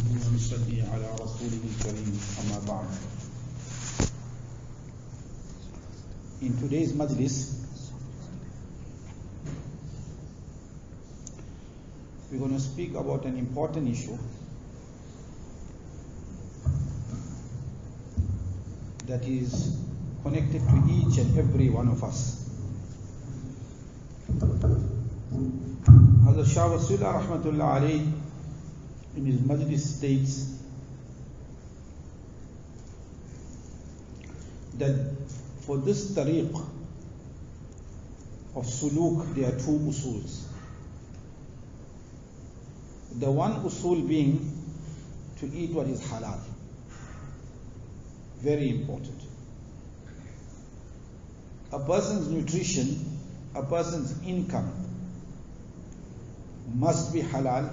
ونصلي على رسوله الكريم أما بعد. In today's majlis, we're going to speak about an important issue that is connected to each and every one of us. Hazrat Shah Rasulullah rahmatullah alayhi in his majlis states that for this tariq of suluk there are two usuls. The one usul being to eat what is halal. Very important. A person's nutrition, a person's income must be halal,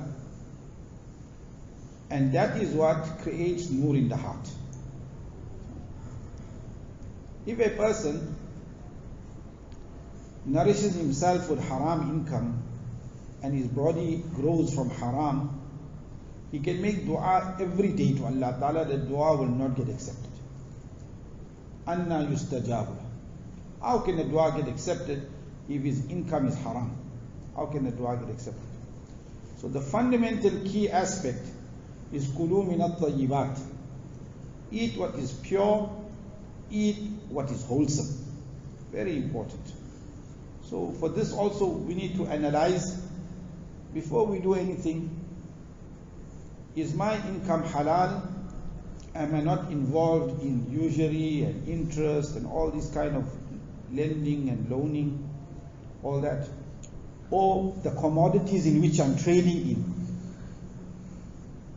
and that is what creates nur in the heart. If a person nourishes himself with haram income and his body grows from haram, he can make dua every day to Allah Ta'ala, the dua will not get accepted. Anna yustajabu. How can the dua get accepted if his income is haram? How can the dua get accepted? So the fundamental key aspect is kulu min at-tayyibat. Eat what is pure, eat what is wholesome. Very important. So for this also we need to analyze before we do anything. Is my income halal? Am I not involved in usury and interest and all this kind of lending and loaning, all that? Or the commodities in which I'm trading in,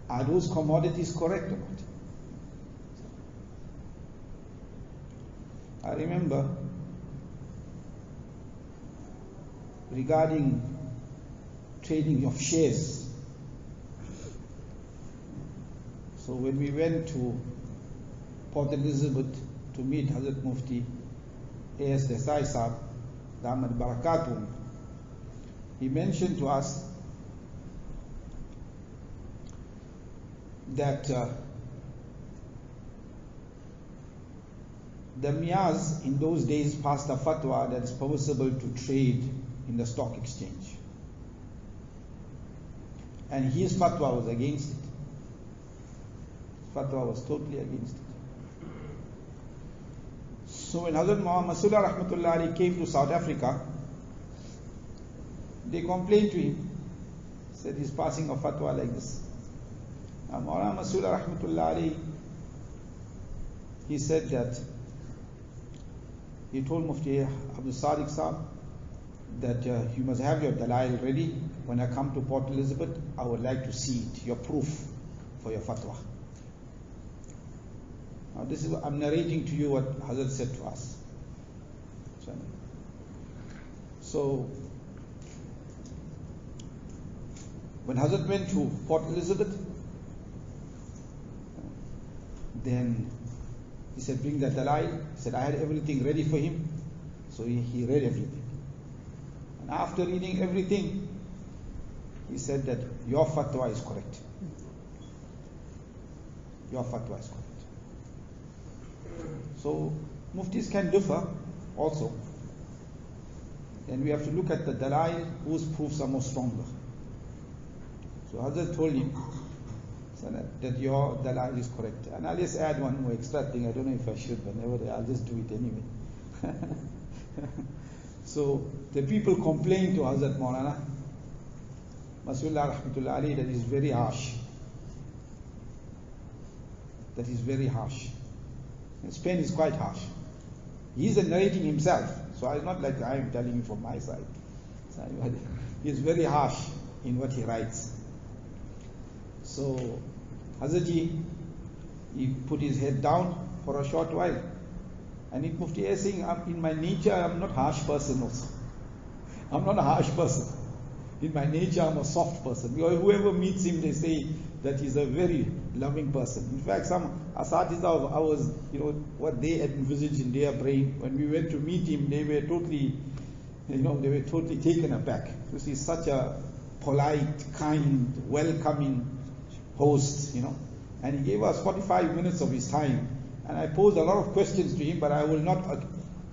are those commodities correct or not? I remember regarding trading of shares. So when we went to Port Elizabeth to meet Hazrat Mufti A.S. Desai Sahib, Damat Barakatum, he mentioned to us that the Miyaz in those days passed a fatwa that it's permissible to trade in the stock exchange. And his fatwa was against it. Fatwa was totally against it. So when Hazrat Muhammad Sallallahu Alaihi Wasallam came to South Africa, they complained to him, said he's passing a fatwa like this. Now Maulana Masula rahmatullahi, he said that, he told Mufti Abdul Sadiq Sahib that you must have your dalail ready. When I come to Port Elizabeth, I would like to see it, your proof for your fatwa. Now this is, I'm narrating to you what Hazrat said to us. So when Hazrat went to Port Elizabeth, then he said, bring the dalail. He said, I had everything ready for him. So he read everything. And after reading everything, he said that your fatwa is correct. Your fatwa is correct. So muftis can differ also. Then we have to look at the dalail, whose proofs are more stronger. So Hazrat told him that your dalal is correct. And I'll just add one more extra thing. I don't know if I should, but never, I'll just do it anyway. So the people complained to Hazrat Maulana Masullah rahmatullah alayhi that is very harsh. That is very harsh. His pen is quite harsh. He is narrating himself, so it's not like I am telling you from my side. He is very harsh in what he writes. So Hazratji, he put his head down for a short while, and it Mufti is saying, in my nature I'm not a harsh person also. I'm not a harsh person. In my nature I'm a soft person. Because whoever meets him, they say that he's a very loving person. In fact, some asatidha of ours, what they had envisaged in their brain, when we went to meet him, they were totally, they were totally taken aback. Because he's such a polite, kind, welcoming host, and he gave us 45 minutes of his time. And I posed a lot of questions to him, but I will not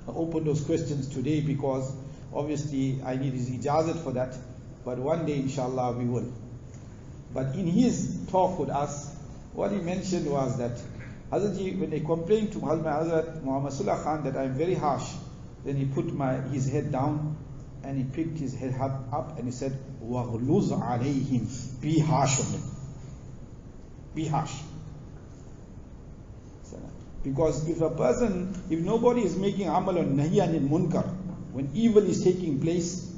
open those questions today because obviously I need his ijazat for that. But one day, inshallah, we will. But in his talk with us, what he mentioned was that Hazrat, when they complained to Hazrat Muhammad Sullah Khan that I'm very harsh, then he put his head down and he picked his head up and he said, وَغْلُظْ عَلَيْهِمْ, be harsh on them. Be harsh. Because if nobody is making amal on nahi anil munkar, when evil is taking place,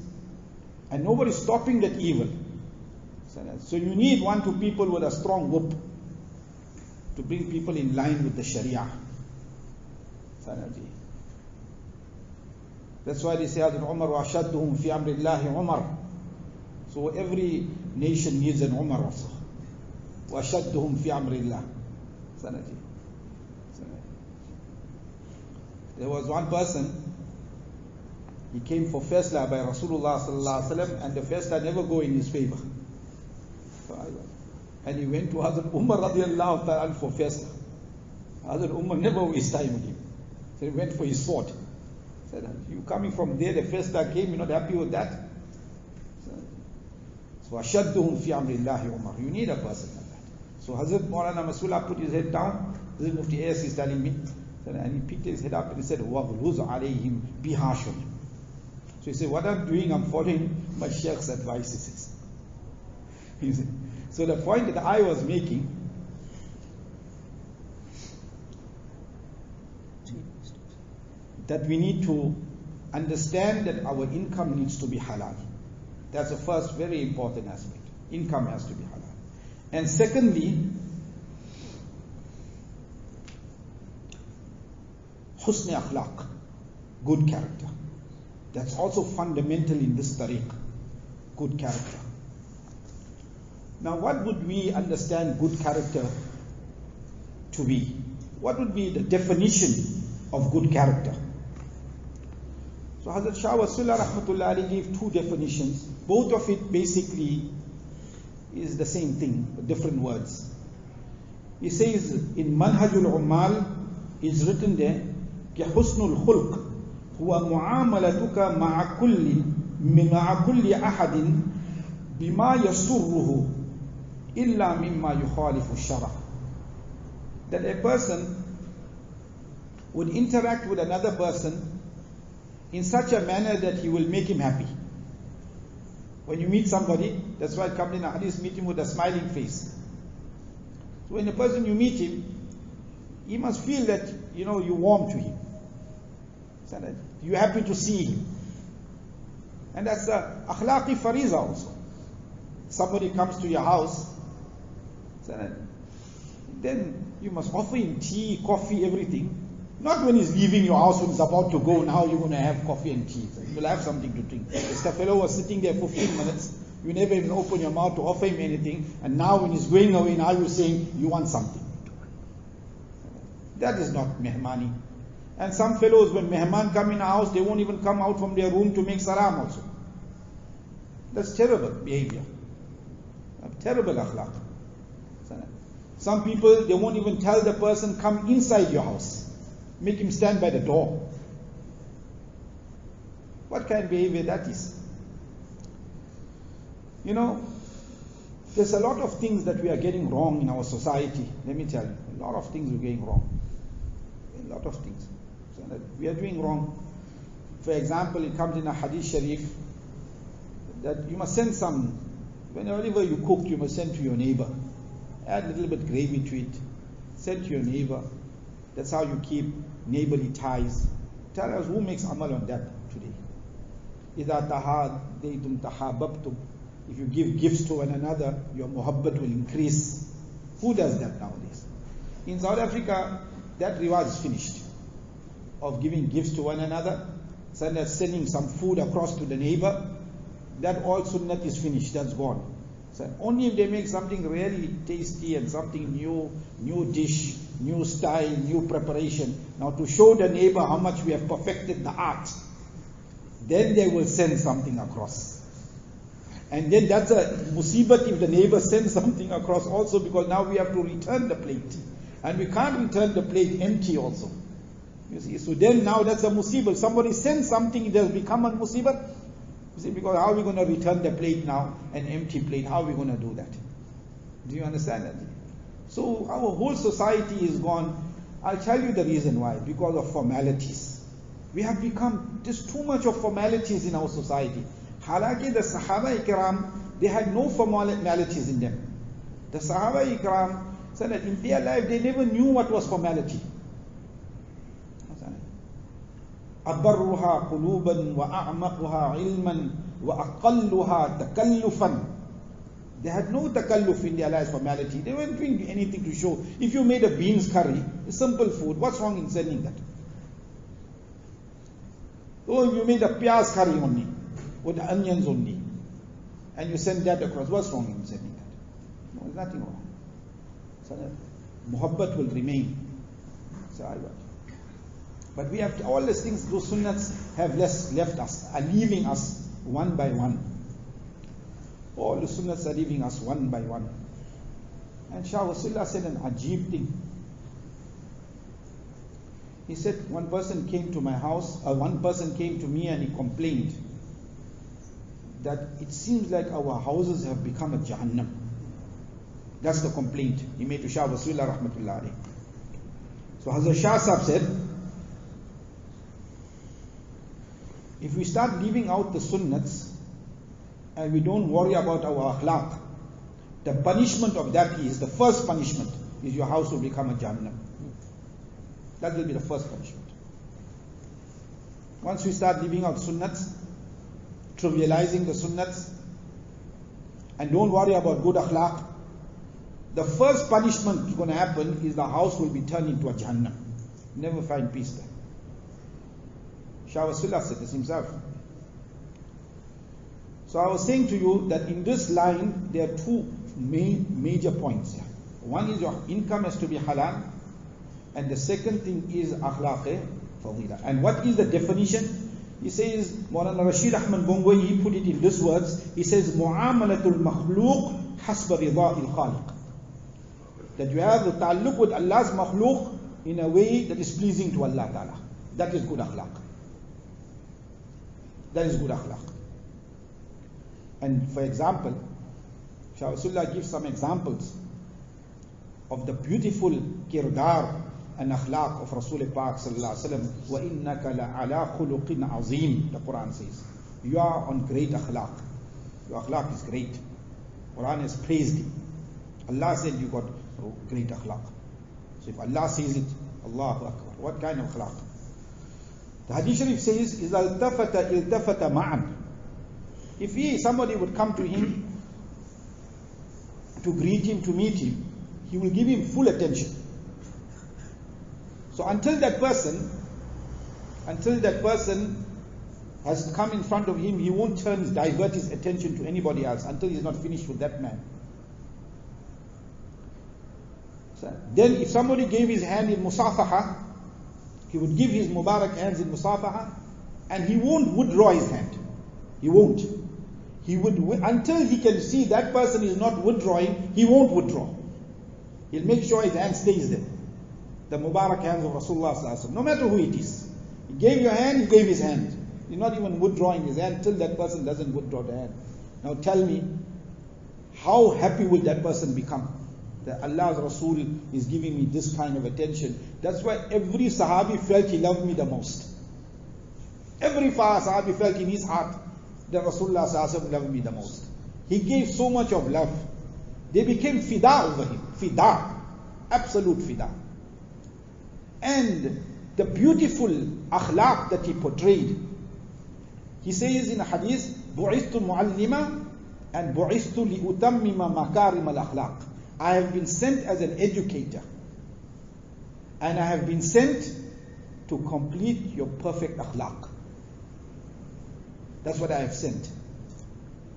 and nobody is stopping that evil, so you need 1 2 people with a strong whip to bring people in line with the Sharia. That's why they say Hazrat Umar وَأَشَدُّهُمْ فِي أَمْرِ اللَّهِ Umar. So every nation needs an Umar also. وَأَشَدُّهُمْ فِي أَمْرِ اللَّهِ. There was one person, he came for Faisla by Rasulullah sallallahu alaihi wasallam, and the Faisla never go in his favor. And he went to Hazrat Umar radiallahu ta'ala for Faisla. Hazrat Umar never waste time with him. So he went for his sword. He said, you coming from there, the Faisla came, you're not happy with that? So أَشَدُّهُمْ فِي أَمْرِ اللَّهِ Umar. You need a person like that. So Hazrat Maulana Masula put his head down. Hazrat Mufti Yacoob is telling me. And he picked his head up and he said, وَغْلُظْ عَلَيْهِمْ, be harsh on him. So he said, what I'm doing, I'm following my Sheikh's advice. So the point that I was making, that we need to understand that our income needs to be halal. That's the first very important aspect. Income has to be halal. And secondly, husn akhlaq, good character. That's also fundamental in this tariq, good character. Now what would we understand good character to be? What would be the definition of good character? So Hazrat Shah Wasullah Rahmatullah Ali gave 2 definitions. Both of it basically is the same thing, but different words. He says in Manhajul Ummal, is written there, حسن الخلق هو معاملتك مع كل أحد بما يسره إلا مما يخالف الشرع. That a person would interact with another person in such a manner that he will make him happy. When you meet somebody, that's why it comes in a hadith, meet him with a smiling face. So when a person you meet him, he must feel that you warm to him. You're happy to see him. And that's the akhlaqi fariza also. Somebody comes to your house, then you must offer him tea, coffee, everything. Not when he's leaving your house, when he's about to go, now you're going to have coffee and tea. You'll have something to drink. This fellow was sitting there 15 minutes, you never even open your mouth to offer him anything, and now when he's going away, now you're saying you want something. That is not mehmani. And some fellows, when mehman come in a house, they won't even come out from their room to make salam also. That's terrible behavior. Terrible akhlaq. Some people, they won't even tell the person, come inside your house. Make him stand by the door. What kind of behavior that is? There's a lot of things that we are getting wrong in our society. Let me tell you, a lot of things we're getting wrong. A lot of things. So that we are doing wrong. For example, it comes in a hadith sharif that you must send some, whenever you cook, you must send to your neighbor. Add a little bit gravy to it. Send to your neighbor. That's how you keep neighborly ties. Tell us who makes amal on that today. إِذَا تَحَادَيْتُمْ تَحَابَبْتُمْ. If you give gifts to one another, your muhabbat will increase. Who does that nowadays? In South Africa, that riwaj is finished. Of giving gifts to one another, sending some food across to the neighbor, that all sunnat is finished, that's gone. So only if they make something really tasty and something new dish, new style, new preparation, now to show the neighbor how much we have perfected the art, then they will send something across. And then that's a musibat if the neighbor sends something across also, because now we have to return the plate. And we can't return the plate empty also. You see, so then now that's a musibat. Somebody sends something, it has become a musibat. You see, because how are we going to return the plate now, an empty plate? How are we going to do that? Do you understand that? So our whole society is gone. I'll tell you the reason why. Because of formalities. We have become, just too much of formalities in our society. Halaki, the Sahaba Ikram, they had no formalities in them. The Sahaba Ikram said that in their life they never knew what was formality. أبرها قلوبا وأعمقها علما وأقلها تكلفا. They had no takalluf in their lives, formality. They weren't doing anything to show. If you made a beans curry, a simple food, what's wrong in sending that? Or if you made a piyaz curry only, with onions only, and you send that across, what's wrong in sending that? No, there's nothing wrong. So that muhabbat will remain. But we have to, all these things, those sunnats have left us, are leaving us one by one. All the sunnats are leaving us one by one. And Shah Rasulullah said an ajib thing. He said, one person came to my house, one person came to me and he complained that it seems like our houses have become a Jahannam. That's the complaint he made to Shah Rasulullah rahmatullah alayhi. So Hazrat Shah Sahib said, if we start leaving out the sunnats and we don't worry about our akhlaq, the punishment of that is, the first punishment is your house will become a Jahannam. That will be the first punishment. Once we start leaving out sunnats, trivializing the sunnats, and don't worry about good akhlaq, the first punishment that's going to happen is the house will be turned into a Jahannam. Never find peace there. Shah Rasulullah said this himself. So I was saying to you that in this line there are two major points. One is your income has to be halal, and the second thing is akhlaq fadila. And what is the definition? He says, Maulana Rashid Ahmad Bongoi, he put it in these words. He says, mu'amalatul makhluq hasba rida'il khaliq. That you have the ta'alluq with Allah's makhluq in a way that is pleasing to Allah Ta'ala. That is good akhlaq. That is good akhlaq. And for example, Shah Rasulullah gives some examples of the beautiful kirdar and akhlaq of Rasul Pak sallallahu alaihi wasallam. Wa innaka la ala khuluqin azim. The Quran says, you are on great akhlaq. Your akhlaq is great. Quran has praised you. Allah said you got great akhlaq. So if Allah says it, Allahu Akbar. What kind of akhlaq? The Hadith Sharif says, إِذَا الْتَفَتَ إِلْتَفَتَ مَعًا. If somebody would come to him to greet him, to meet him, he will give him full attention. So until that person has come in front of him, he won't divert his attention to anybody else until he's not finished with that man. So then if somebody gave his hand in musafaha, he would give his Mubarak hands in musafaha, and he won't withdraw his hand. He won't. He would, until he can see that person is not withdrawing, he won't withdraw. He'll make sure his hand stays there. The Mubarak hands of Rasulullah sallallahu alaihi wasallam, no matter who it is. He gave your hand, he gave his hand. He's not even withdrawing his hand till that person doesn't withdraw the hand. Now tell me, how happy will that person become? That Allah's Rasul is giving me this kind of attention. That's why every Sahabi felt he loved me the most. Every Sahabi felt in his heart that Rasulullah loved me the most. He gave so much of love. They became fida over him. Fida. Absolute fida. And the beautiful akhlaq that he portrayed. He says in a hadith, بُعِثْتُ مُعَلِّمًا and بُعِثْتُ لِأُتَمِّمَ مَكَارِمَ الْأَخْلَاقِ. I have been sent as an educator, and I have been sent to complete your perfect akhlaq. That's what I have sent.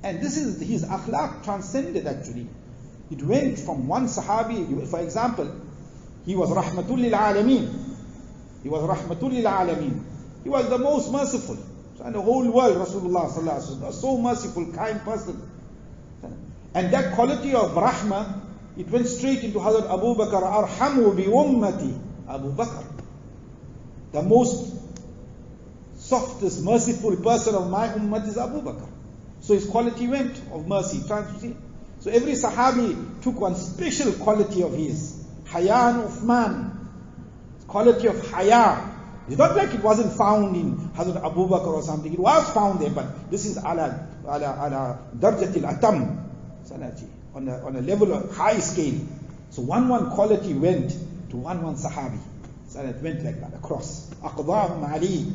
And this is, his akhlaq transcended actually. It went from one sahabi, for example, he was rahmatul lil alameen. He was rahmatul lil alameen. He was the most merciful. So in the whole world, Rasulullah sallallahu alaihi wasallam, so merciful, kind person. And that quality of rahmah, it went straight into Hazrat Abu Bakr, arhamu bi ummati, Abu Bakr. The most softest, merciful person of my ummah is Abu Bakr. So his quality went of mercy. So every Sahabi took one special quality of his. Haya and Uthman. Quality of Haya. It's not like it wasn't found in Hazrat Abu Bakr or something. It was found there, but this is ala darjatil atam. On a level of high scale. So one quality went to one Sahabi. So it went like that across. Aqdahum Ali.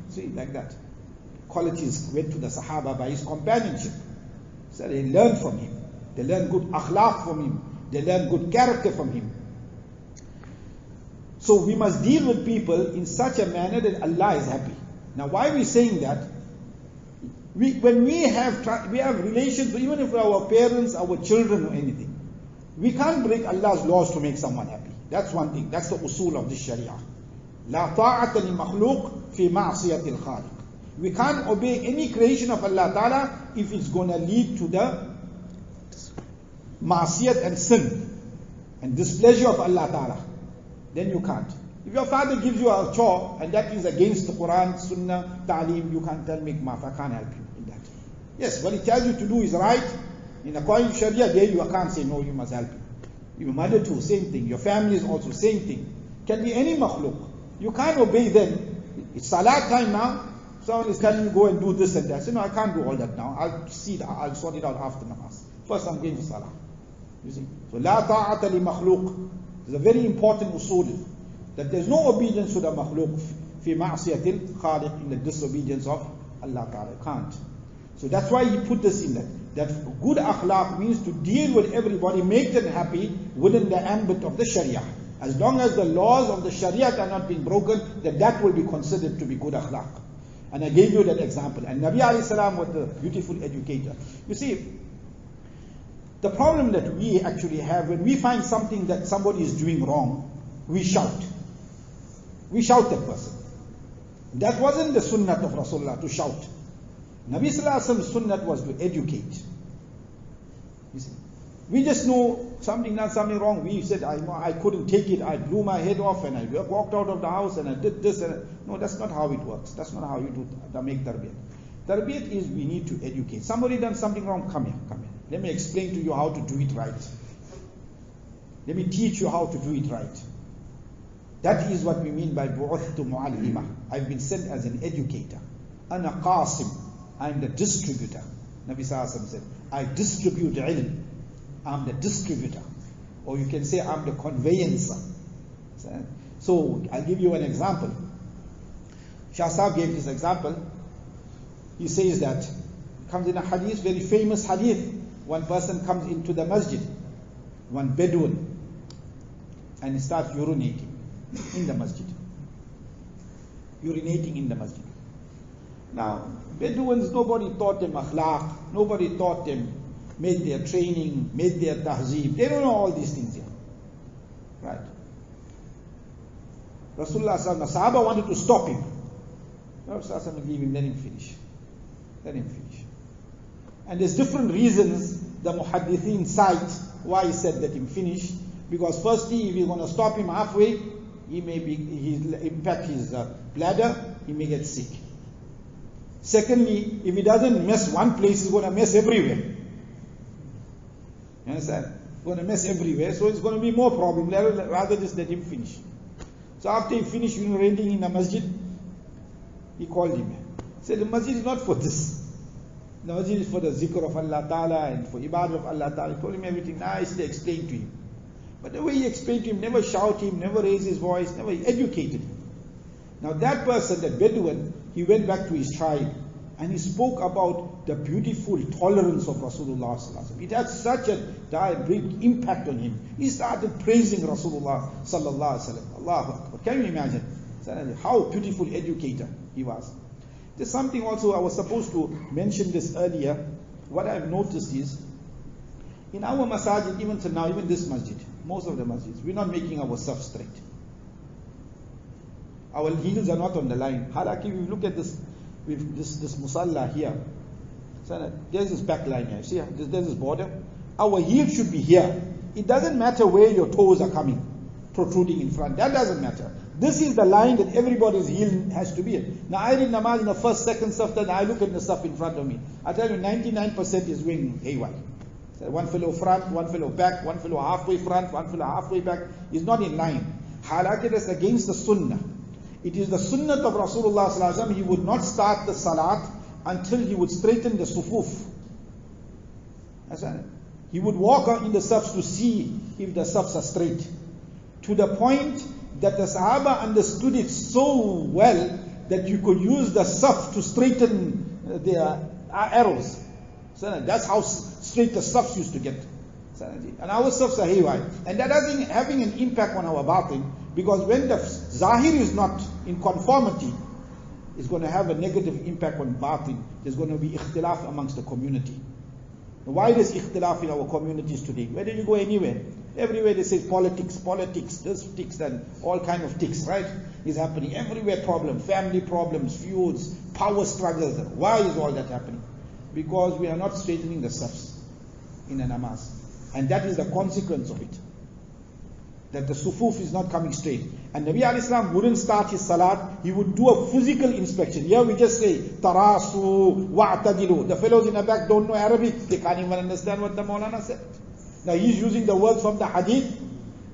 See, like that. Qualities went to the Sahaba by his companionship. So they learned from him. They learned good akhlaq from him. They learned good character from him. So we must deal with people in such a manner that Allah is happy. Now why are we saying that? When we have relations, even if our parents, our children or anything, we can't break Allah's laws to make someone happy. That's one thing. That's the usul of this Sharia. La ta'ata li makhluq fi ma'siyatil khaliq. We can't obey any creation of Allah Ta'ala if it's going to lead to the ma'siyat and sin and displeasure of Allah Ta'ala. Then you can't. If your father gives you a chore and that is against the Quran, Sunnah, Ta'aleem, you can't tell me, Maaf, I can't help you in that. Yes, what he tells you to do is right. In according to Sharia, there you can't say no, you must help him. Your mother too, same thing. Your family is also same thing. Can be any makhluk. You can't obey them. It's salat time now. Someone is telling you go and do this and that. Say no, I can't do all that now. I'll sort it out after namaz. First I'm going to salah. You see. So la ta'ata li makhluq. It's a very important usul. That there's no obedience to the makhluk fi ma'siyatil khaliq, in the disobedience of Allah Ta'ala. Can't. So that's why he put this in there. That good akhlaq means to deal with everybody, make them happy within the ambit of the Sharia. As long as the laws of the Sharia are not being broken, then that will be considered to be good akhlaq. And I gave you that example. And Nabi alayhi salam was the beautiful educator. You see, the problem that we actually have, when we find something that somebody is doing wrong, we shout. We shout that person. That wasn't the sunnah of Rasulullah, to shout. Nabi sallallahu alaihi wasallam's sunnah was to educate. You see, we just know something wrong. We said, I couldn't take it. I blew my head off and I walked out of the house and I did this. No, that's not how it works. That's not how you do make tarbiyat. Tarbiyat is we need to educate. Somebody done something wrong. Come here. Let me explain to you how to do it right. Let me teach you how to do it right. That is what we mean by bu'uthtu mu'allima. I've been sent as an educator. Ana qasim. I'm the distributor. Nabi sallallahu alaihi wasallam said, I distribute ilm. I'm the distributor. Or you can say I'm the conveyancer. So I'll give you an example. Shah Sahib gave this example. He says that, comes in a hadith, very famous hadith. One person comes into the masjid, one Bedouin, and he starts urinating in the masjid. Urinating in the masjid. Now, Bedouins, nobody taught them akhlaq, nobody taught them, made their training, made their tahzeeb. They don't know all these things here. Right? Rasulullah sallallahu alaihi wasallam, Sahaba wanted to stop him. Rasulullah leave him, let him finish. Let him finish. And there's different reasons the muhaddithin cite why he said let him finish. Because firstly, if you're going to stop him halfway, he may impact his bladder, he may get sick. Secondly, if he doesn't mess one place, he's going to mess everywhere. You understand? He's going to mess everywhere, so it's going to be more problem. Rather just let him finish. So after he finished urinating in the masjid, he called him. He said, the masjid is not for this. The masjid is for the zikr of Allah Ta'ala and for ibadah of Allah Ta'ala. He told him everything nicely, explained to him. But the way he explained to him, never shout him, never raise his voice, never educated him. Now that person, that Bedouin, he went back to his tribe and he spoke about the beautiful tolerance of Rasulullah sallallahu alaihi wasallam. It had such a big impact on him. He started praising Rasulullah sallallahu alaihi wasallam. Allahu Akbar. Can you imagine how beautiful educator he was? There's something also, I was supposed to mention this earlier. What I've noticed is, in our masajid, even till now, even this masjid, most of the masjids, we're not making ourselves straight. Our heels are not on the line. Halaki, if you look at this musalla here, So there's this back line here. See, there's this border. Our heel should be here. It doesn't matter where your toes are coming, protruding in front. That doesn't matter. This is the line that everybody's heel has to be. Now I read namaz in the first, second saf, then I look at the saf in front of me. I tell you 99% is going haywire. So one fellow front, one fellow back, one fellow halfway front, one fellow halfway back. Is not in line. Halakha is against the sunnah. It is the sunnah of Rasulullah sallallahu alaihi wasallam. He would not start the salat until he would straighten the sufuf. He would walk out in the safs to see if the safs are straight. To the point that the Sahaba understood it so well that you could use the saf to straighten their arrows. So that's how straight the safs used to get. And our safs are haywire. And that doesn't having an impact on our batin, because when the zahir is not in conformity, it's going to have a negative impact on batin. There's going to be ikhtilaf amongst the community. Why does ikhtilaf in our communities today? Where do you go anywhere? Everywhere they say politics, this ticks and all kind of ticks, right? Is happening. Everywhere problem, family problems, feuds, power struggles. Why is all that happening? Because we are not straightening the safs in a namaz. And that is the consequence of it. That the sufuf is not coming straight. And Nabi alayhi salam wouldn't start his salat, he would do a physical inspection. Here we just say, tarasu wa'tadilu. The fellows in the back don't know Arabic, they can't even understand what the Maulana said. Now he's using the words from the hadith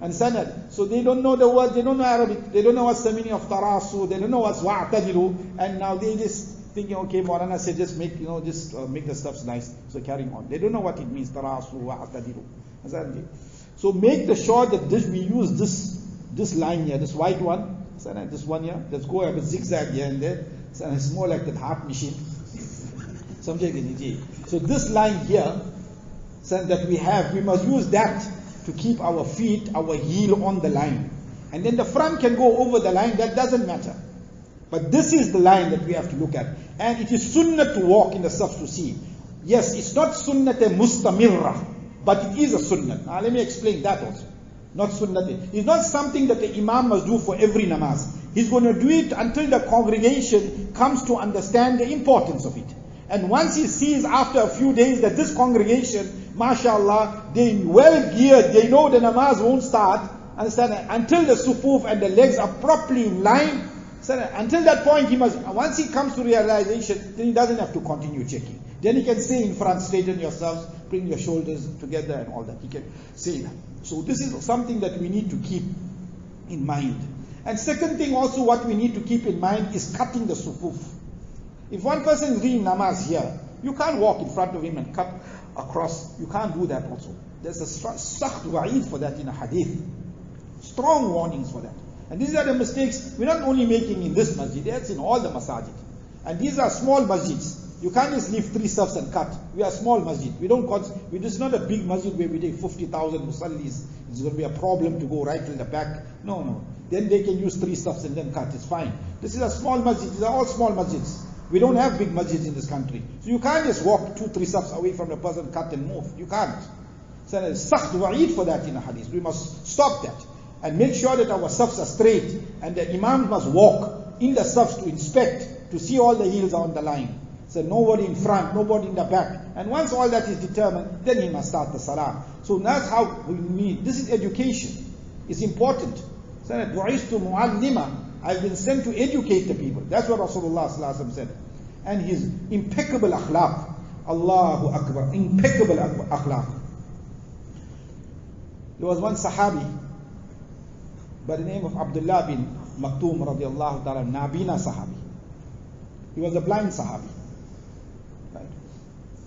and sanad. So they don't know the words, they don't know Arabic, they don't know what's the meaning of tarasu, they don't know what's wa'tadilu, and now they just thinking, okay, Maulana said just make, make the stuffs nice, so carrying on. They don't know what it means, tarasu wa'tadilu. So make the sure that we use this line here, this white one, this one here. Let's go have a zigzag here and there. It's more like the heart machine. So this line here that we have, we must use that to keep our feet, our heel on the line. And then the front can go over the line, that doesn't matter. But this is the line that we have to look at. And it is sunnah to walk in the safs to see. Yes, it's not sunnah mustamirrah, but it is a sunnah. Now let me explain that also. Not sunnah. It's not something that the imam must do for every namaz. He's going to do it until the congregation comes to understand the importance of it. And once he sees after a few days that this congregation, mashallah, they well geared, they know the namaz won't start, understand, until the sufuf and the legs are properly in line. Until that point, once he comes to realization, then he doesn't have to continue checking. Then he can stay in front, straighten yourselves, bring your shoulders together and all that. He can say that. So this is something that we need to keep in mind. And second thing also what we need to keep in mind is cutting the sufuf. If one person is reading namaz here, you can't walk in front of him and cut across. You can't do that also. There's a sakht wa'id for that in a hadith. Strong warnings for that. And these are the mistakes we're not only making in this masjid, that's in all the masajid. And these are small masjids. You can't just leave 3 safs and cut. We are small masjid. This is not a big masjid where we take 50,000 musallis. It's going to be a problem to go right till the back. No. Then they can use 3 safs and then cut. It's fine. This is a small masjid. These are all small masjids. We don't have big masjids in this country. So you can't just walk 2-3 safs away from the person, cut and move. You can't. So there's sakht wa'id for that in a hadith. We must stop that. And make sure that our safs are straight. And the imam must walk in the safs to inspect, to see all the heels are on the line. So nobody in front, nobody in the back. And once all that is determined, then he must start the salah. So that's how we need. This is education. It's important. I've been sent to educate the people. That's what Rasulullah ﷺ said. And his impeccable akhlaq. Allahu Akbar. Impeccable akhlaq. There was one sahabi by the name of Abdullah bin Maktoum radiallahu ta'ala, Nabina sahabi. He was a blind sahabi. Right?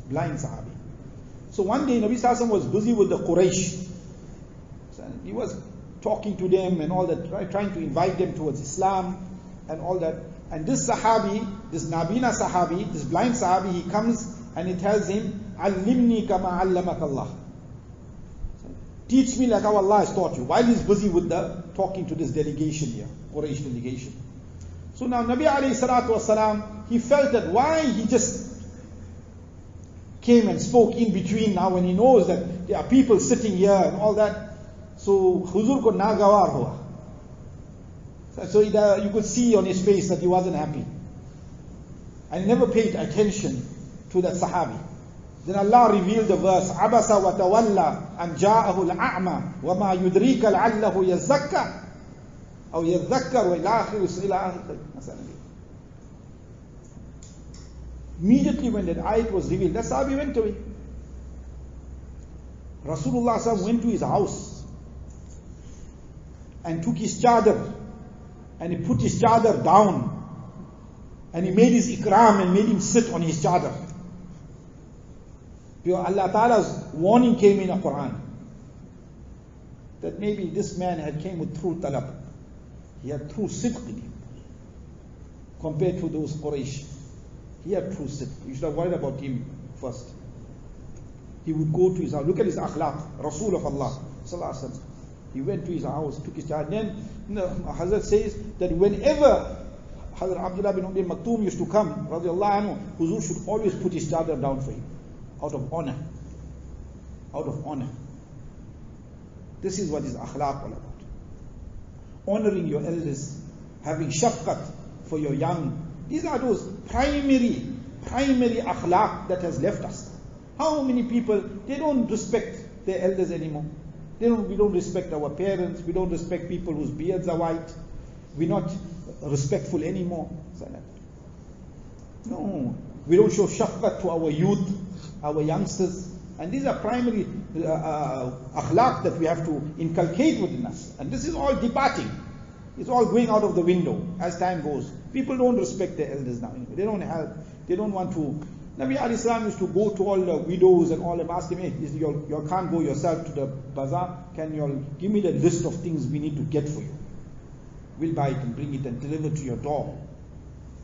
Blind sahabi. So one day Nabi Sallallahu was busy with the Quraysh. So he was talking to them and all that, right? Trying to invite them towards Islam and all that. And this sahabi, this Nabina sahabi, this blind sahabi, he comes and he tells him, Allimni kama allamak Allah. Teach me like how Allah has taught you. While he's busy with talking to this delegation here, Quraysh delegation. So now Nabi alayhi salatu wasalam, he felt that why he just came and spoke in between now when he knows that there are people sitting here and all that. So Huzur ko nagawar hua. So you could see on his face that he wasn't happy. And he never paid attention to that Sahabi. Then Allah revealed the verse, عَبَسَ وَتَوَلَّى أَنْ جَاءَهُ الْأَعْمَى وَمَا يُدْرِيكَ لَعَلَّهُ يَزَّكَّى أو يذكر إلى آخر. Immediately when that ayat was revealed, that Sahabi went away. Rasulullah SAW went to his house and took his chadar and he put his chadar down and he made his ikram and made him sit on his chadar. Allah Ta'ala's warning came in the Quran that maybe this man had came with true talab. He had true sidq in him compared to those Quraysh. He had true sidq. You should have worried about him first. He would go to his house. Look at his akhlaq. Rasul of Allah Sallallahu Alaihi Wasallam. He went to his house, took his child. Then Hazrat says that whenever Hazrat Abdullah bin Maktoum used to come, radiallahu anhu, Huzur should always put his chadar down for him. Out of honor. Out of honor. This is what is akhlaq all about. Honoring your elders, having shafqat for your young. These are those primary akhlaq that has left us. How many people, they don't respect their elders anymore. We don't respect our parents. We don't respect people whose beards are white. We're not respectful anymore. No, we don't show shafqat to our youth, our youngsters. And these are primary akhlaq that we have to inculcate within us. And this is all departing. It's all going out of the window as time goes. People don't respect their elders now anymore. They don't help. They don't want to. Nabi alayhi salam used to go to all the widows and all them, ask them, hey, you can't go yourself to the bazaar. Can you give me the list of things we need to get for you? We'll buy it and bring it and deliver to your door.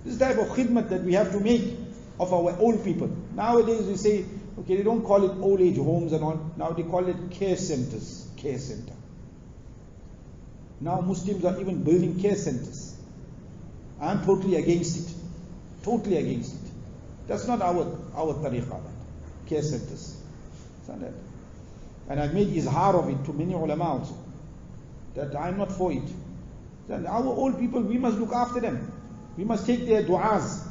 This type of khidmat that we have to make of our old people. Nowadays we say, okay, they don't call it old age homes and all. Now they call it care centers. Care center. Now Muslims are even building care centers. I'm totally against it. Totally against it. That's not our tariqah. Care centers. And I made izhar of it to many ulama also. That I'm not for it. That our old people, we must look after them. We must take their du'as.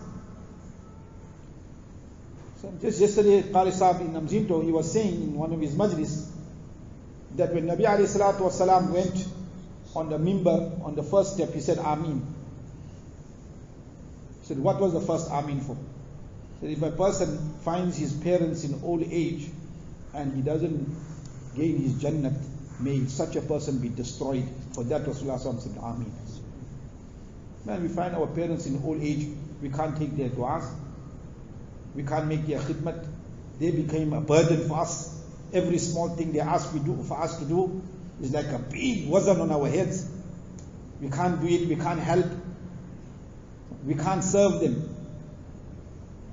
So just yesterday, Qari Sahib in Namzinto, he was saying in one of his majlis that when Nabi alayhi salatu wasalam went on the mimbar, on the first step, he said, Ameen. He said, what was the first Ameen for? He said, if a person finds his parents in old age and he doesn't gain his Jannat, may such a person be destroyed. For that Rasulullah said, Ameen. Man, we find our parents in old age, we can't take their du'as. We can't make their khidmat. They became a burden for us. Every small thing they ask for us to do is like a big wazan on our heads. We can't do it, we can't help. We can't serve them.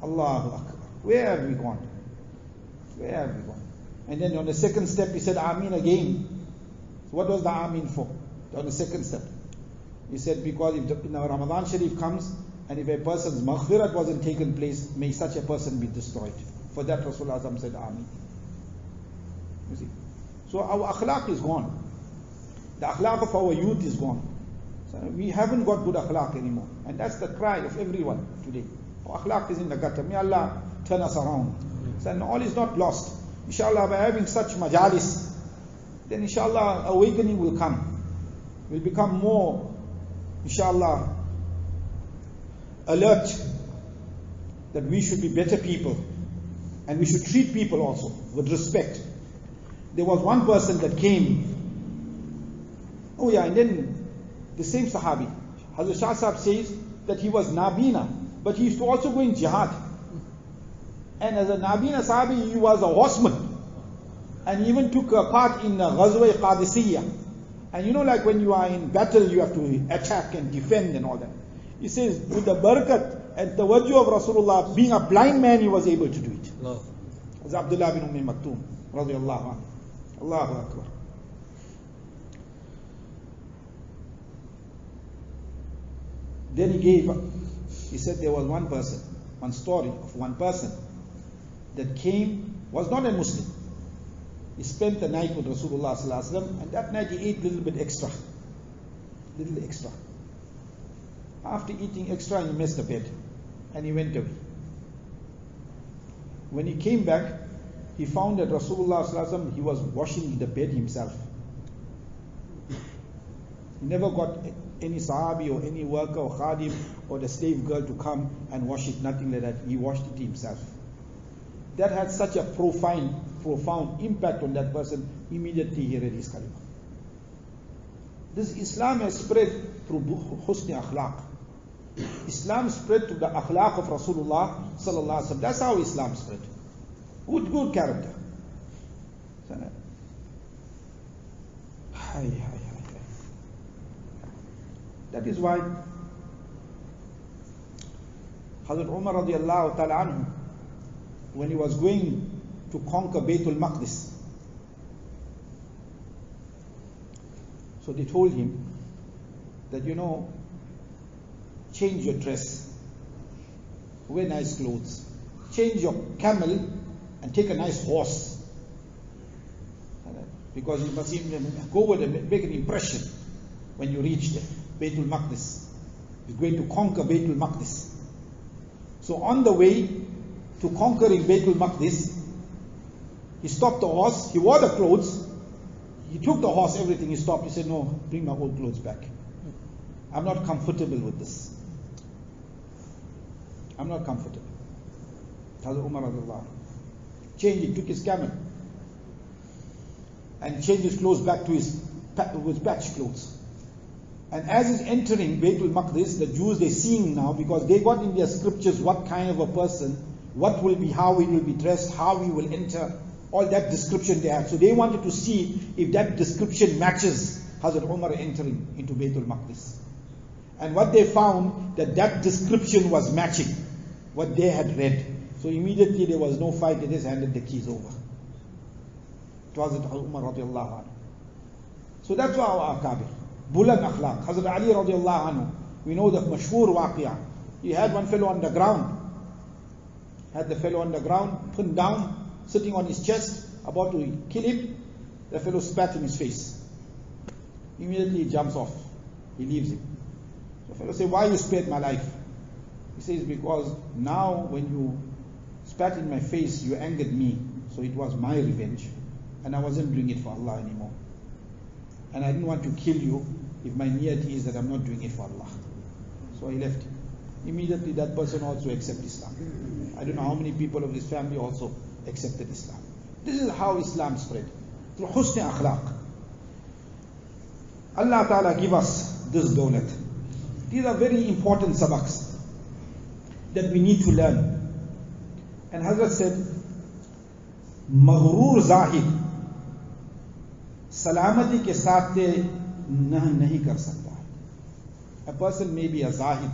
Allahu Akbar. Where have we gone? Where have we gone? And then on the second step he said Ameen again. So what was the Ameen for? On the second step. He said because if the Ramadan Sharif comes and if a person's maghfirat wasn't taken place, may such a person be destroyed. For that Rasulullah said Ameen. You see? So our akhlaq is gone. The akhlaq of our youth is gone. So we haven't got good akhlaq anymore. And that's the cry of everyone today. Our akhlaq is in the gutter. May Allah turn us around. So all is not lost. Inshallah, by having such majalis, then inshallah awakening will come. We'll become more, inshallah, alert that we should be better people. And we should treat people also with respect. There was one person that came. Oh yeah, and then the same Sahabi, Hazrat Shah Sahib says that he was Nabina, but he used to also go in jihad. And as a Nabina Sahabi, he was a horseman. And he even took a part in Ghazwa Qadisiyah. And you know, like when you are in battle, you have to attack and defend and all that. He says, with the barakat and the tawajuh of Rasulullah, being a blind man, he was able to do it. As Abdullah bin Maktoum, radiallahu anhu. Allahu Akbar. Then he said there was one person, one story of one person that came, was not a Muslim. He spent the night with Rasulullah sallallahu alaihi wasallam, and that night he ate a little bit extra. Little extra. After eating extra, he missed the bed and he went away. When he came back, he found that Rasulullah sallallahu alaihi wasallam, he was washing the bed himself. He never got any sahabi or any worker or khadim or the slave girl to come and wash it, nothing like that. He washed it himself. That had such a profound impact on that person. Immediately he read his kalima. This Islam has spread through husni akhlaq. Islam spread to the akhlaq of Rasulullah sallallahu alaihi wasallam. That's how Islam spread. Good character. That is why Hazrat Umar radiallahu ta'ala anhu, when he was going to conquer Baytul Maqdis, so they told him that, change your dress, wear nice clothes, change your camel and take a nice horse, because you must go with and make an impression when you reach there. Baytul Maqdis. He's going to conquer Baytul Maqdis. So on the way to conquering Baytul Maqdis, he stopped the horse, he wore the clothes, he took the horse, everything, he stopped, he said, no, bring my old clothes back. I'm not comfortable with this. I'm not comfortable. Hazrat Umar radiallahu anhu changed, he took his camel and changed his clothes back to his patch clothes. And as he's entering Baytul Maqdis, the Jews, they're seeing now, because they got in their scriptures what kind of a person, what will be, how he will be dressed, how he will enter, all that description they had. So they wanted to see if that description matches Hazrat Umar entering into Baytul Maqdis. And what they found, that description was matching what they had read. So immediately there was no fight, they just handed the keys over. It was Hazrat Umar radiallahu anhu. So that's why our Akabir. Bulan akhlaq. Hazrat Ali radiallahu anhu, we know the mashhur waqiyah. He had one fellow on the ground. Had the fellow on the ground, pinned down, sitting on his chest, about to kill him. The fellow spat in his face. Immediately he jumps off. He leaves him. The fellow says, why you spared my life? He says, because now when you spat in my face, you angered me. So it was my revenge. And I wasn't doing it for Allah anymore. And I didn't want to kill you if my niyat is that I'm not doing it for Allah. So he left. Immediately that person also accepted Islam. I don't know how many people of his family also accepted Islam. This is how Islam spread. Through husn akhlaq. Allah Ta'ala give us this dawlat. These are very important sabaks that we need to learn. And Hazrat said, Maghrur Zahid Salamati ke saath nahi kar sakta. A person may be a Zahid,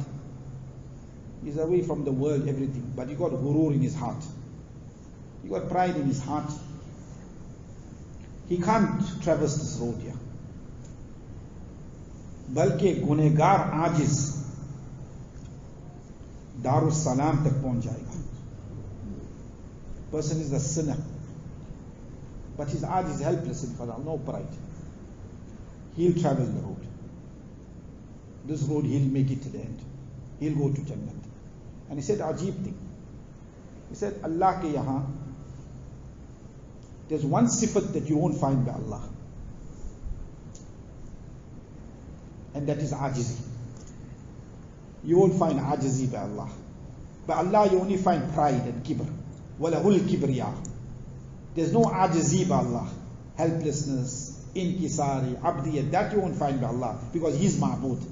he's away from the world, everything, but he got ghurur in his heart. He got pride in his heart. He can't traverse this road here. बल्कि गुनहगार आजिज Darussalam तक पहुंच जाएगा. Person is a sinner, but his ajiz is helpless in Qadar, no pride. He'll travel the road. This road he'll make it to the end. He'll go to Jannat. And he said ajeeb thing. He said Allah ke yahan there's one sifat that you won't find by Allah, and that is ajizi. You won't find ajizi by Allah. By Allah you only find pride and kibr. Walahul kibriya. There's no ajizi by Allah. Helplessness, inkisari, abdiyat, that you won't find by Allah, because He's ma'bud.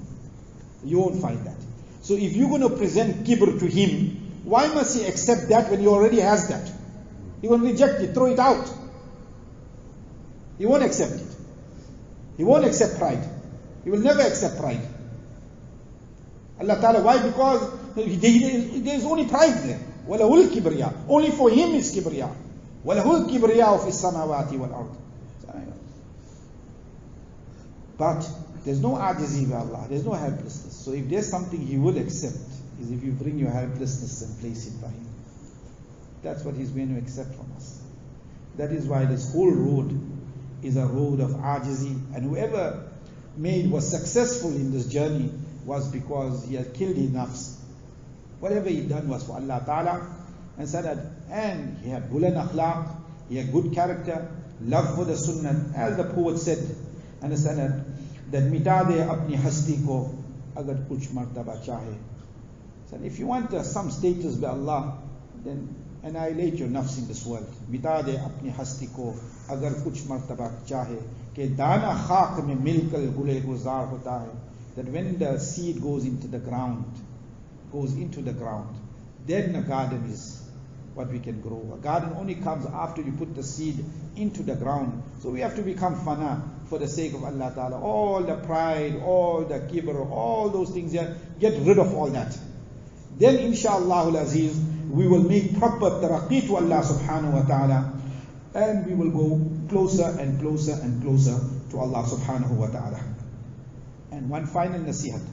You won't find that. So if you're going to present kibr to Him, why must He accept that when He already has that? He will reject it, throw it out. He won't accept it. He won't accept pride. He will never accept pride. Allah Ta'ala, why? Because there's only pride there. وَلَهُ الْكِبْرِيَا. Only for Him is kibriya. وَلَهُ الْكِبْرِيَا فِي السَّمَاوَاتِ وَالْأَرْضِ. But there's no ajizi by Allah. There's no helplessness. So if there's something He will accept, is if you bring your helplessness and place it by Him. That's what He's going to accept from us. That is why this whole road is a road of ajizi. And whoever was successful in this journey was because he had killed his nafs. Whatever he done was for Allah Ta'ala, And he had bulan akhlaq, he had good character, love for the sunnah, as the poet said, understand that mita de apni hasti ko agar kuch martaba chahe. So if you want some status by Allah, then annihilate your nafs in this world. Mita de apni hasti ko agar kuch martaba chahe, ke dana khak mein milkal gule guzar hota hai. That when the seed goes into the ground, then a garden is what we can grow. A garden only comes after you put the seed into the ground. So we have to become fana for the sake of Allah Ta'ala. All the pride, all the kibr, all those things here, get rid of all that. Then inshallah al-aziz, we will make proper taraqi to Allah subhanahu wa ta'ala, and we will go closer and closer and closer to Allah subhanahu wa ta'ala. And one final nasihat.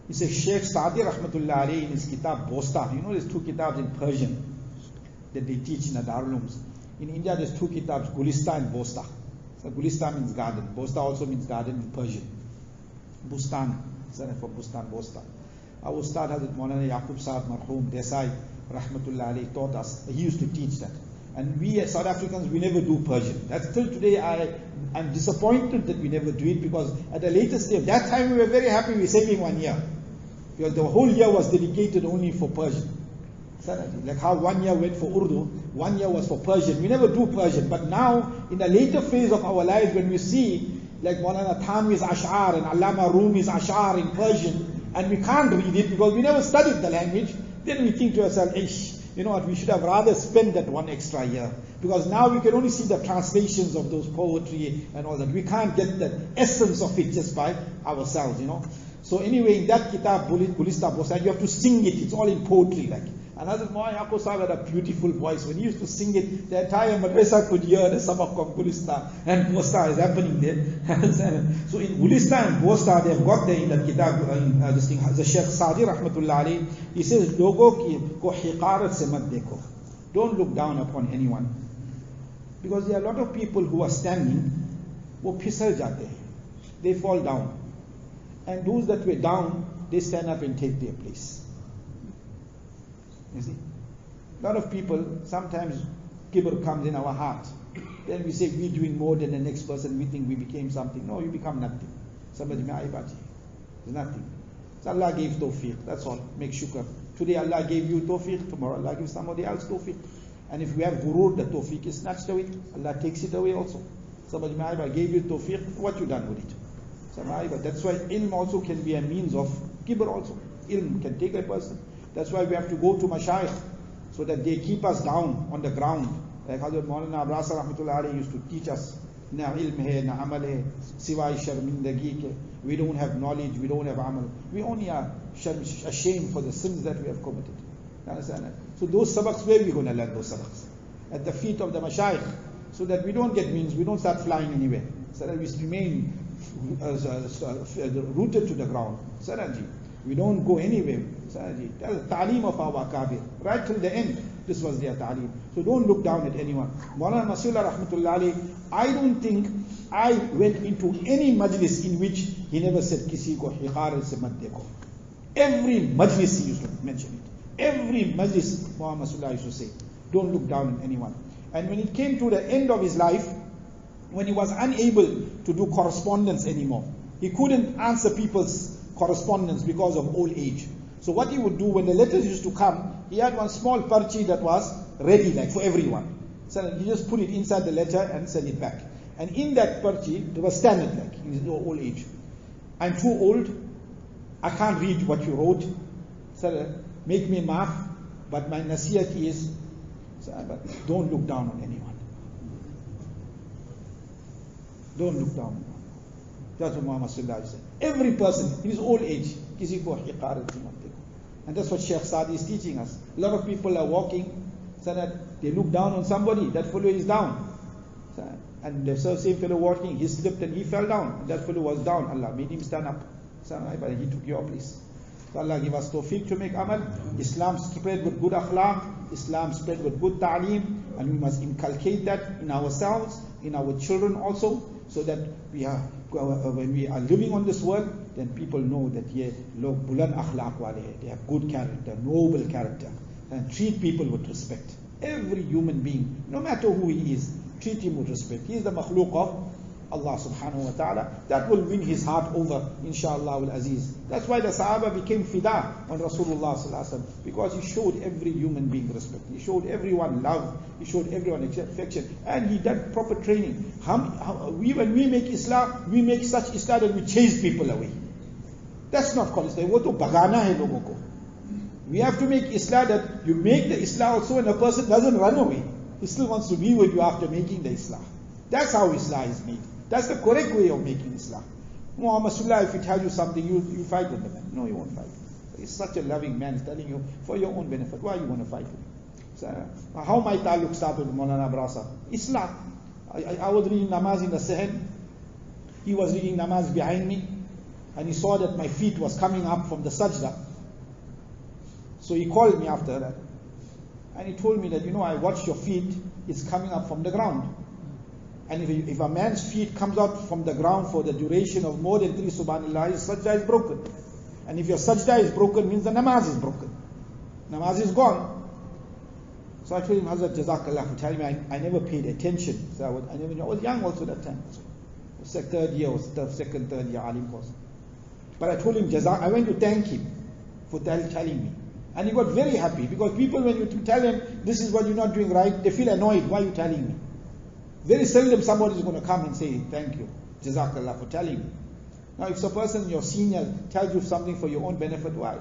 He says, Sheikh Saadi rahmatullah alayhi in his kitab Bosta, you know there's two kitabs in Persian that they teach in the Darul Ulooms. In India there's two kitabs, Gulista and Bosta. So Gulista means garden, Bosta also means garden in Persian. Bustan, for Bustan, Bosta. Our Ustad Hazrat Maulana Yacoob Sahab Marhoom Desai rahmatullah alayhi taught us, he used to teach that. And we as South Africans, we never do Persian. That's till today I'm disappointed that we never do it, because at a later stage, that time we were very happy we were saving 1 year. Because the whole year was dedicated only for Persian. Like how 1 year went for Urdu, 1 year was for Persian. We never do Persian. But now, in the later phase of our lives, when we see like Maulana Thanwi's Ash'ar and Allama Rumi's Ash'ar in Persian, and we can't read it because we never studied the language, then we think to ourselves, you know what, we should have rather spent that 1 extra year. Because now we can only see the translations of those poetry and all that. We can't get the essence of it just by ourselves, you know. So anyway, in that kitab, Gulista Bosta, you have to sing it. It's all in poetry like. And Hazrat Maulana Yacoob Sahab had a beautiful voice. When he used to sing it, the entire madrasa could hear the sabak of Gulista and Bosta is happening there. So in Gulista and Bosta, they have got there in that kitab, this thing, the Sheikh Saadi rahmatullah alayhi, he says, Logo ko hiqarat se mat dekho. Don't look down upon anyone. Because there are a lot of people who are standing, wo phisal jate hain. They fall down. And those that were down, they stand up and take their place. You see? A lot of people, sometimes kibr comes in our heart. Then we say we're doing more than the next person, we think we became something. No, you become nothing. Somebody may aibaji. It's nothing. So Allah gave tawfiq, that's all. Make shukr. Today Allah gave you tawfiq, tomorrow Allah gives somebody else tawfiq. And if we have ghurur, the tawfiq is snatched away. Allah takes it away also. Somebody may aibaji gave you tawfiq, what you done with it? But that's why ilm also can be a means of kibr also. Ilm can take a person. That's why we have to go to mashayikh, so that they keep us down on the ground. Like Hazrat Maulana Abrasa rahmatullah alayhi used to teach us, na ilm hai, na amal hai, siwai sharmindagi ke. We don't have knowledge, we don't have amal. We only are ashamed for the sins that we have committed. You understand that? So those sabaks, where are we going to learn those sabaks? At the feet of the mashayikh, so that we don't get wings, we don't start flying anywhere. So that we remain rooted to the ground. Saraji, we don't go anywhere. Saraji, that's the ta'aleem of our akabir. Right till the end, this was their ta'aleem. So don't look down at anyone. Maulana Masihullah rahmatullah alayhi, I don't think I went into any majlis in which he never said kisi ko hiqar se mat dekho. Every majlis he used to mention it. Every majlis Maulana Masihullah used to say, don't look down on anyone. And when it came to the end of his life, when he was unable to do correspondence anymore, he couldn't answer people's correspondence because of old age. So what he would do, when the letters used to come, he had one small parchi that was ready, like for everyone. So he just put it inside the letter and send it back. And in that parchi, there was standard, like in his old age, I'm too old, I can't read what you wrote, so make me maaf, but my nasiyat is, don't look down on anyone. Don't look down. That's what Muhammad Sallallahu Alaihi Wasallam said. Every person in his old age, kisi ko hiqarat se mat dekho. And that's what Sheikh Saadi is teaching us. A lot of people are walking, so that they look down on somebody, that fellow is down. And the same fellow walking, he slipped and he fell down. And that fellow was down. Allah made him stand up. But he took your place. So Allah give us tawfiq to make amal. Islam spread with good akhlaq. Islam spread with good ta'aleem. And we must inculcate that in ourselves, in our children also. so that we are, when we are living on this world, then people know that ye log buland akhlaq wale hai, they have good character, noble character, and treat people with respect. Every human being, no matter who he is, treat him with respect. He is the makhlooq of Allah subhanahu wa ta'ala. That will win his heart over, inshallah al-aziz. That's why the Sahaba became fida on Rasulullah sallallahu alaihi wasallam, because he showed every human being respect. He showed everyone love. He showed everyone affection. And he did proper training. When we make Islam, we make such Islam that we chase people away. That's not called Islam. Wo to bhagana hai logon ko. We have to make Islam that you make the Islam also when a person doesn't run away. He still wants to be with you after making the Islam. That's how Islam is made. That's the correct way of making Islam. Muhammad Sallallahu, if he tells you something, you fight with the man. No, you won't fight. He's such a loving man. He's telling you for your own benefit. Why you want to fight him? So, how my taluk started with Maulana Brasa? Islam. I was reading namaz in the Sahel. He was reading namaz behind me, and he saw that my feet was coming up from the sajda. So he called me after that, and he told me that, I watched your feet. It's coming up from the ground. And if a man's feet comes out from the ground for the duration of more than 3 subhanallah, his sajda is broken. And if your sajda is broken, means the namaz is broken. Namaz is gone. So I told him, Hazrat Jazakallah for telling me, I never paid attention. So I was young also that time. It was third year alim course. But I told him, I went to thank him for telling me. And he got very happy, because people, when you tell them, this is what you're not doing right, they feel annoyed. Why are you telling me? Very seldom somebody is going to come and say, thank you, Jazakallah for telling me. Now if a person, your senior, tells you something for your own benefit, why?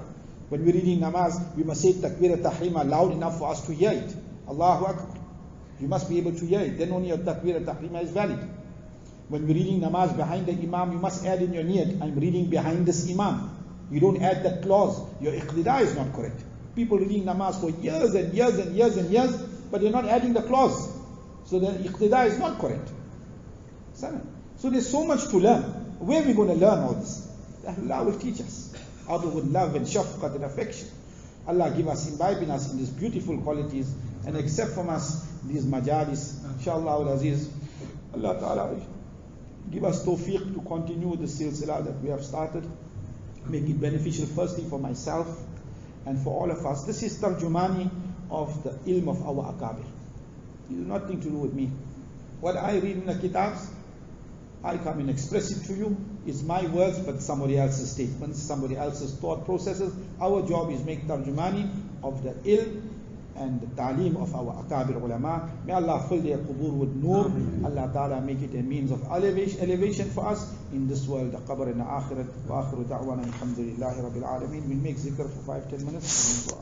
When we're reading namaz, we must say takbir tahrima loud enough for us to hear it. Allahu Akbar. You must be able to hear it. Then only your takbir tahrima is valid. When we're reading namaz behind the imam, you must add in your niyat, I'm reading behind this imam. You don't add that clause. Your iqtida is not correct. People reading namaz for years and years and years and years, but they're not adding the clause. So the iqtida is not correct. So there's so much to learn. Where are we going to learn all this? Allah will teach us. Out of love and shafqat and affection. Allah give us, imbibing us in these beautiful qualities, and accept from us these majalis. Inshallah al-Aziz. Allah Ta'ala give us tawfiq to continue the silsila that we have started. Make it beneficial firstly for myself and for all of us. This is tarjumani of the ilm of our akabir. It has nothing to do with me. What I read in the kitabs, I come and express it to you. It's my words, but somebody else's statements, somebody else's thought processes. Our job is make tarjumani of the ilm and the ta'lim of our akabir ulama. May Allah fill their qubur with nur. Allah Ta'ala make it a means of elevation for us in this world, the qabr and the akhirat. Wa akhiru da'wana alhamdulillahi rabbil alameen. We'll make zikr for 5-10 minutes.